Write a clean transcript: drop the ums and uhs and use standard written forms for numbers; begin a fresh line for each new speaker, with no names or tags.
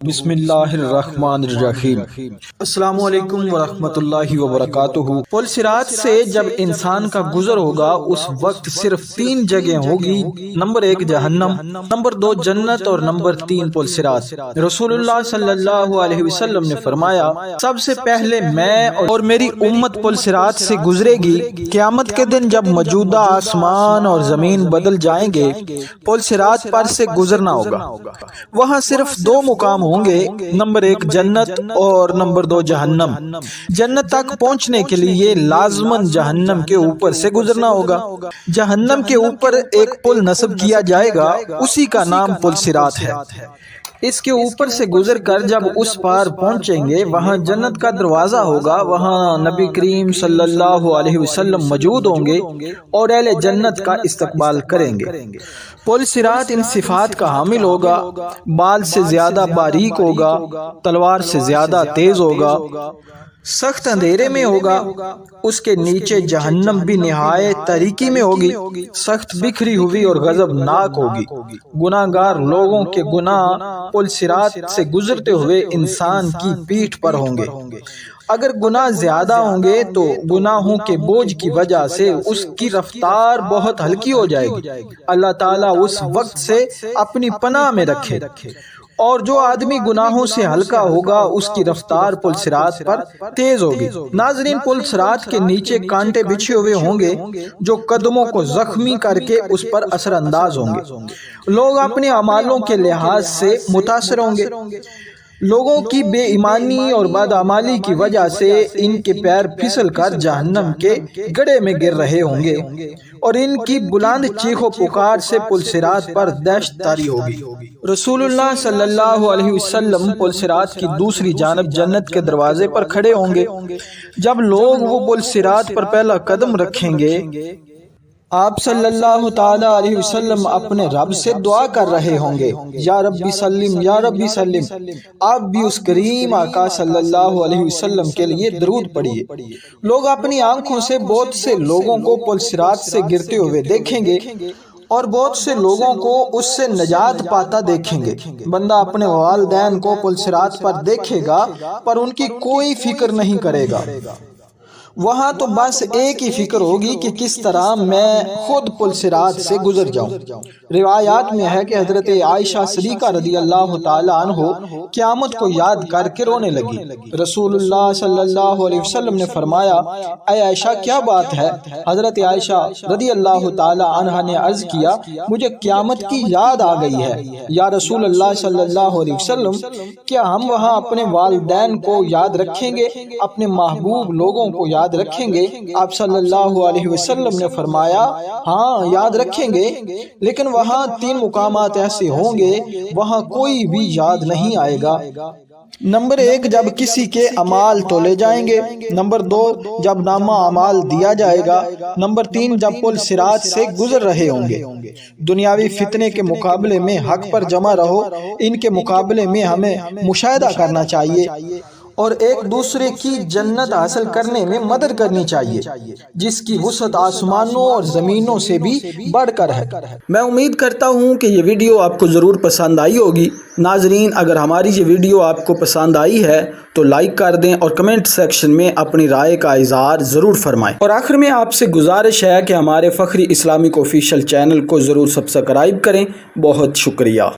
بسم اللہ الرحمن الرحیم۔ السلام علیکم ورحمۃ اللہ وبرکاتہ۔ پل صراط سے جب انسان کا گزر ہوگا اس وقت صرف تین جگہ ہوگی، نمبر 1 جہنم، نمبر 2 جنت اور نمبر 3 پل صراط۔ رسول اللہ صلی اللہ علیہ وسلم نے فرمایا، سب سے پہلے میں اور میری امت پل صراط سے گزرے گی۔ قیامت کے دن جب موجودہ آسمان اور زمین بدل جائیں گے، پل صراط پر سے گزرنا ہوگا۔ وہاں صرف 2 مقام ہوں گے، نمبر 1 جنت اور نمبر 2 جہنم۔ جنت تک پہنچنے کے لیے لازماً جہنم کے اوپر سے گزرنا ہوگا۔ جہنم کے اوپر ایک پل نصب کیا جائے گا، اسی کا نام پل صراط ہے۔ اس کے اوپر سے گزر کر جب اس پار پہنچیں گے، وہاں جنت کا دروازہ ہوگا، وہاں نبی کریم صلی اللہ علیہ وسلم موجود ہوں گے اور اہل جنت کا استقبال کریں گے۔ پل صراط ان صفات کا حامل ہوگا: بال سے زیادہ باریک ہوگا، تلوار سے زیادہ تیز ہوگا، سخت اندھیرے میں ہوگا، اس کے نیچے جہنم بھی نہایت تاریکی میں ہوگی، سخت بکھری ہوئی اور غضبناک ہوگی۔ گناہ گار لوگوں کے گناہ پل صراط سے گزرتے ہوئے انسان کی پیٹھ پر ہوں گے۔ اگر گناہ زیادہ ہوں گے تو گناہوں کے بوجھ کی وجہ سے اس کی رفتار بہت ہلکی ہو جائے گی۔ اللہ تعالیٰ اس وقت سے اپنی پناہ میں رکھے۔ اور جو آدمی گناہوں سے ہلکا ہوگا اس کی رفتار پل صراط پر تیز ہوگی۔ ناظرین، پل صراط کے نیچے کانٹے بچھے ہوئے ہوں گے جو قدموں کو زخمی کر کے اس پر اثر انداز ہوں گے۔ لوگ اپنے اعمالوں کے لحاظ سے متاثر ہوں گے۔ لوگوں کی بے ایمانی اور بدعمالی کی وجہ سے ان کے پیر پھسل کر جہنم کے گڑھے میں گر رہے ہوں گے اور ان کی بلند چیخ و پکار سے پل صراط پر دہشت طاری ہوگی۔ رسول اللہ صلی اللہ علیہ وسلم پل صراط کی دوسری جانب جنت کے دروازے پر کھڑے ہوں گے۔ جب لوگ وہ پل صراط پر پہلا قدم رکھیں گے، آپ صلی اللہ تعالی علیہ وسلم اپنے رب سے دعا کر رہے ہوں گے، یا ربی سلم یا ربی سلم۔ آپ بھی اس کریم آقا صلی اللہ علیہ وسلم کے لیے درود پڑھیے۔ لوگ اپنی آنکھوں سے بہت سے لوگوں کو پل صراط سے گرتے ہوئے دیکھیں گے اور بہت سے لوگوں کو اس سے نجات پاتا دیکھیں گے۔ بندہ اپنے والدین کو پل صراط پر دیکھے گا پر ان کی کوئی فکر نہیں کرے گا۔ وہاں تو بس ایک ہی فکر ہوگی کہ کس طرح میں خود پل صراط سے گزر جاؤں۔ روایات میں ہے کہ حضرت عائشہ صدیقہ رضی اللہ تعالی عنہ قیامت کو یاد کر کے رونے لگی۔ رسول اللہ صلی اللہ علیہ وسلم نے فرمایا، اے عائشہ کیا بات ہے؟ حضرت عائشہ رضی اللہ تعالی عنہ نے عرض کیا، مجھے قیامت کی یاد آ گئی ہے یا رسول اللہ صلی اللہ علیہ وسلم، کیا ہم وہاں اپنے والدین کو یاد رکھیں گے، اپنے محبوب لوگوں کو یاد رکھیں گے؟ آپ صلی اللہ علیہ وسلم نے فرمایا، ہاں یاد رکھیں گے، لیکن وہاں 3 مقامات ایسے ہوں گے وہاں کوئی بھی یاد نہیں آئے گا۔ نمبر 1 جب کسی کے اعمال تولے جائیں گے، نمبر 2 جب نامہ اعمال دیا جائے گا، نمبر 3 جب پل صراط سے گزر رہے ہوں گے۔ دنیاوی فتنے کے مقابلے میں حق پر جمع رہو، ان کے مقابلے میں ہمیں مشاہدہ کرنا چاہیے اور ایک دوسرے کی جنت حاصل کرنے میں مدد کرنی چاہیے جس کی وسعت آسمانوں اور زمینوں سے بھی بڑھ کر ہے۔ میں امید کرتا ہوں کہ یہ ویڈیو آپ کو ضرور پسند آئی ہوگی۔ ناظرین، اگر ہماری یہ ویڈیو آپ کو پسند آئی ہے تو لائک کر دیں اور کمنٹ سیکشن میں اپنی رائے کا اظہار ضرور فرمائیں۔ اور آخر میں آپ سے گزارش ہے کہ ہمارے فخری اسلامک آفیشیل چینل کو ضرور سبسکرائب کریں۔ بہت شکریہ۔